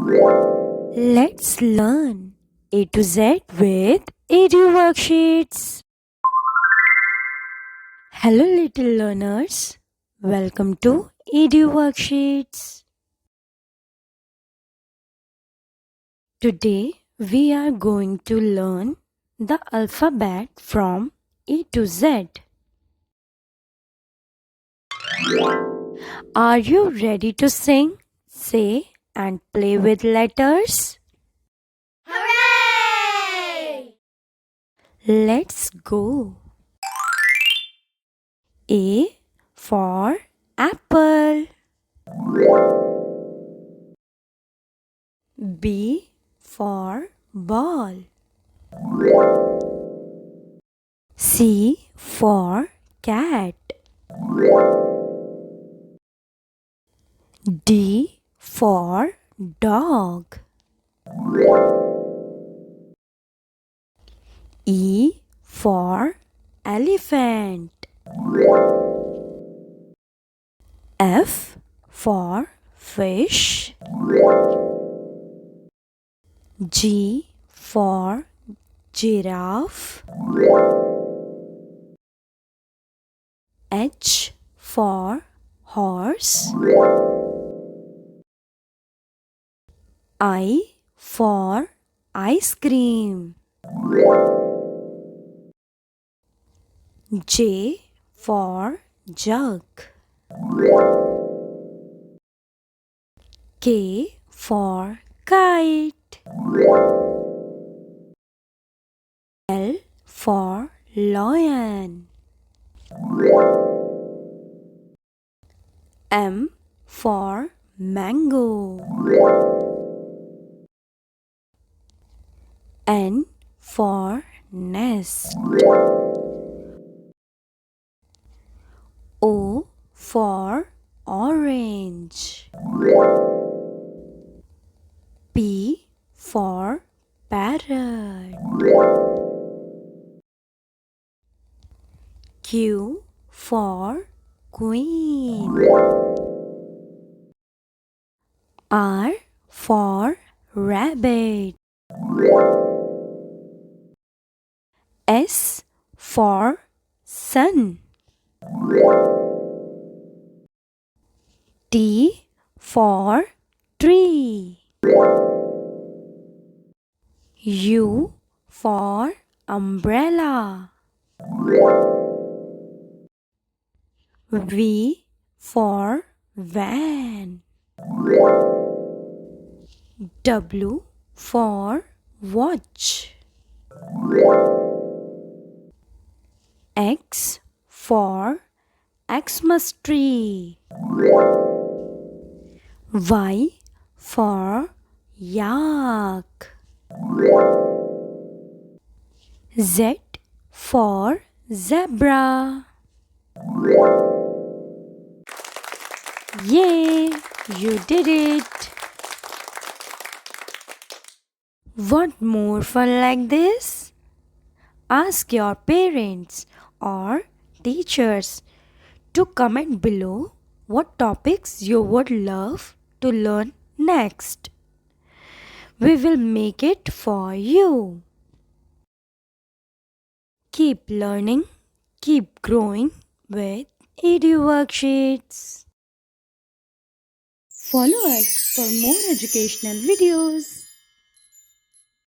Let's learn A to Z with EDU Worksheets. Hello little learners, welcome to EDU Worksheets. Today we are going to learn the alphabet from A to Z. Are you ready to sing, say and play with letters? Hooray! Let's go. A for apple. B for ball. C for cat. D for dog. E for elephant. F for fish. G for giraffe. H for horse. I for ice cream. J for jug. K for kite. L for lion. M for mango. N for nest. O for orange. P for parrot. Q for queen. R for rabbit. S for sun. T for tree. U for umbrella. V for van. W for watch. X for Xmas tree. Y for yak. Z for zebra. Yay! You did it! Want more fun like this? Ask your parents or teachers to comment below what topics you would love to learn next. We will make it for you. Keep learning, keep growing with EDU Worksheets. Follow us for more educational videos.